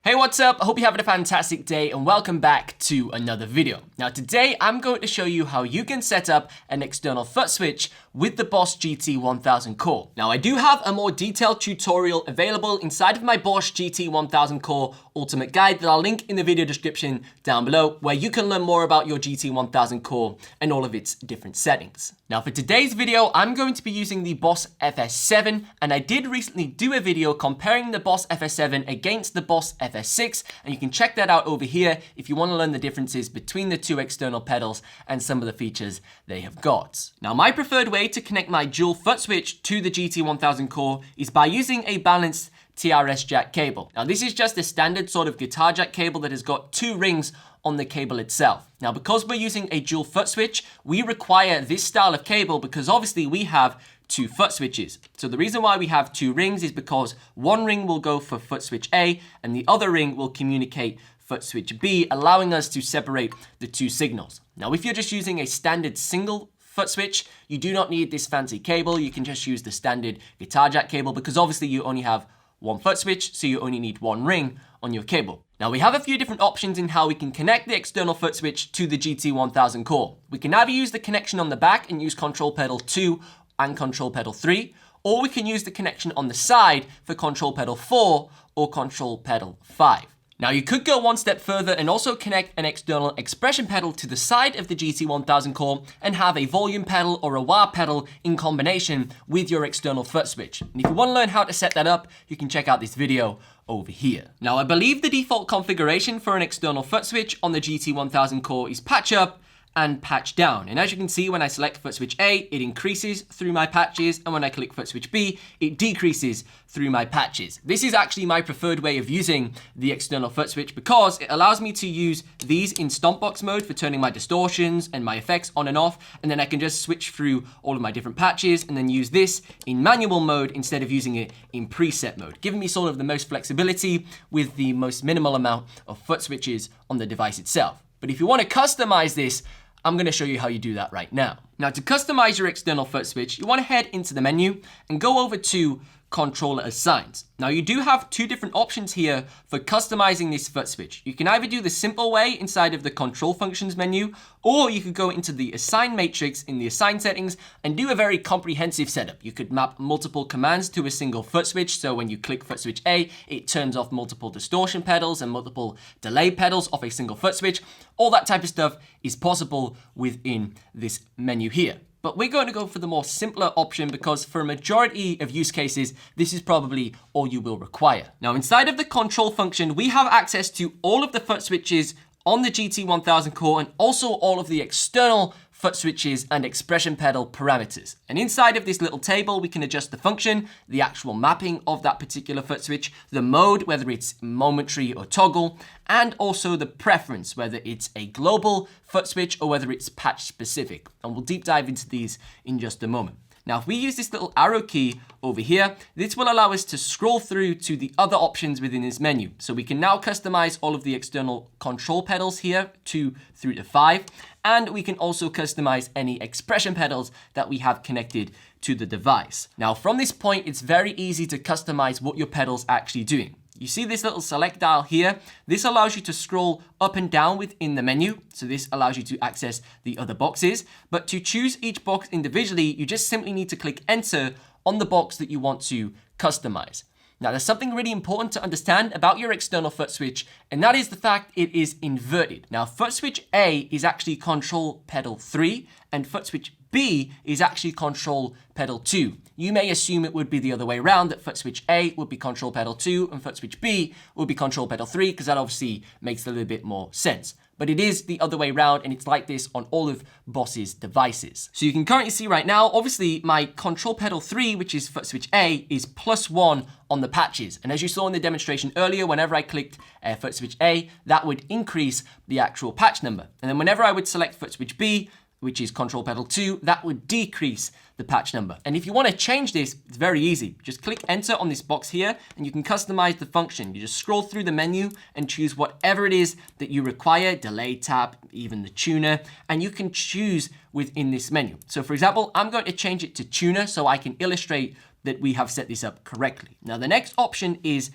Hey, what's up? I hope you're having a fantastic day and welcome back to another video. Now today I'm going to show you how you can set up an external foot switch with the Bosch GT-1000 core. Now I do have a more detailed tutorial available inside of my Bosch GT-1000 core ultimate guide that I'll link in the video description down below, where you can learn more about your GT-1000 core and all of its different settings. Now for today's video, I'm going to be using the Bosch FS7, and I did recently do a video comparing the Bosch FS7 against the Bosch FS6, and you can check that out over here if you want to learn the differences between the two external pedals and some of the features they have got. Now my preferred way to connect my dual foot switch to the GT-1000 core is by using a balanced TRS jack cable. Now this is just a standard sort of guitar jack cable that has got two rings on the cable itself. Now because we're using a dual foot switch, we require this style of cable because obviously we have two foot switches. So the reason why we have two rings is because one ring will go for foot switch A and the other ring will communicate foot switch B, allowing us to separate the two signals. Now if you're just using a standard single foot switch, you do not need this fancy cable. You can just use the standard guitar jack cable because obviously you only have one foot switch, so you only need one ring on your cable. Now we have a few different options in how we can connect the external foot switch to the GT-1000 core. We can either use the connection on the back and use control pedal 2 and control pedal 3, or we can use the connection on the side for control pedal 4 or control pedal 5. Now you could go one step further and also connect an external expression pedal to the side of the GT-1000 core and have a volume pedal or a wah pedal in combination with your external foot switch. And if you want to learn how to set that up, you can check out this video over here. Now I believe the default configuration for an external foot switch on the GT-1000 core is patch up and patch down. And as you can see, when I select foot switch A, it increases through my patches, and when I click foot switch B, it decreases through my patches. This is actually my preferred way of using the external foot switch because it allows me to use these in stompbox mode for turning my distortions and my effects on and off, and then I can just switch through all of my different patches and then use this in manual mode instead of using it in preset mode, giving me sort of the most flexibility with the most minimal amount of foot switches on the device itself. But if you want to customize this, I'm going to show you how you do that right now. Now to customize your external foot switch, you want to head into the menu and go over to controller assigns. Now you do have two different options here for customizing this foot switch. You can either do the simple way inside of the control functions menu, or you could go into the assign matrix in the assign settings and do a very comprehensive setup. You could map multiple commands to a single foot switch. So when you click foot switch A, it turns off multiple distortion pedals and multiple delay pedals off a single foot switch. All that type of stuff is possible within this menu here. But we're going to go for the more simpler option because for a majority of use cases, this is probably all you will require. Now, inside of the control function, we have access to all of the foot switches on the GT-1000 core and also all of the external foot switches and expression pedal parameters. And inside of this little table, we can adjust the function, the actual mapping of that particular foot switch, the mode, whether it's momentary or toggle, and also the preference, whether it's a global foot switch or whether it's patch specific. And we'll deep dive into these in just a moment. Now, if we use this little arrow key over here, this will allow us to scroll through to the other options within this menu. So we can now customize all of the external control pedals here, 2 through to 5. And we can also customize any expression pedals that we have connected to the device. Now, from this point, it's very easy to customize what your pedal's actually doing. You see this little select dial here? This allows you to scroll up and down within the menu. So this allows you to access the other boxes. But to choose each box individually, you just simply need to click enter on the box that you want to customize. Now, there's something really important to understand about your external foot switch, and that is the fact it is inverted. Now, foot switch A is actually control pedal 3, and foot switch B is actually control pedal 2. You may assume it would be the other way around, that foot switch A would be control pedal 2 and foot switch B would be control pedal 3, because that obviously makes a little bit more sense. But it is the other way around, and it's like this on all of Bosch's devices. So you can currently see right now, obviously my control pedal 3, which is foot switch A, is +1 on the patches. And as you saw in the demonstration earlier, whenever I clicked foot switch A, that would increase the actual patch number. And then whenever I would select foot switch B, which is control pedal 2, that would decrease the patch number. And if you want to change this, it's very easy. Just click enter on this box here and you can customize the function. You just scroll through the menu and choose whatever it is that you require, delay, tap, even the tuner, and you can choose within this menu. So for example, I'm going to change it to tuner so I can illustrate that we have set this up correctly. Now the next option is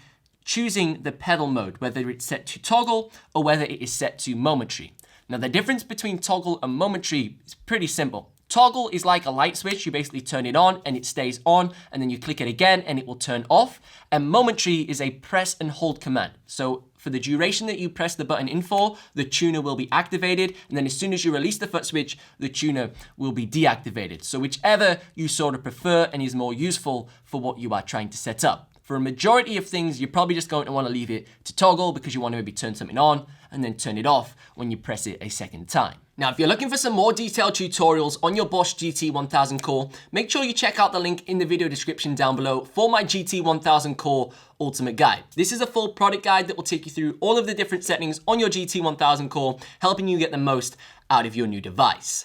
choosing the pedal mode, whether it's set to toggle or whether it is set to momentary. Now the difference between toggle and momentary is pretty simple. Toggle is like a light switch. You basically turn it on and it stays on, and then you click it again and it will turn off. And momentary is a press and hold command. So for the duration that you press the button in for, the tuner will be activated, and then as soon as you release the foot switch, the tuner will be deactivated. So whichever you sort of prefer and is more useful for what you are trying to set up. For a majority of things, you're probably just going to want to leave it to toggle because you want to maybe turn something on and then turn it off when you press it a second time. Now, if you're looking for some more detailed tutorials on your Bosch GT-1000 core, make sure you check out the link in the video description down below for my GT-1000 core ultimate guide. This is a full product guide that will take you through all of the different settings on your GT-1000 core, helping you get the most out of your new device.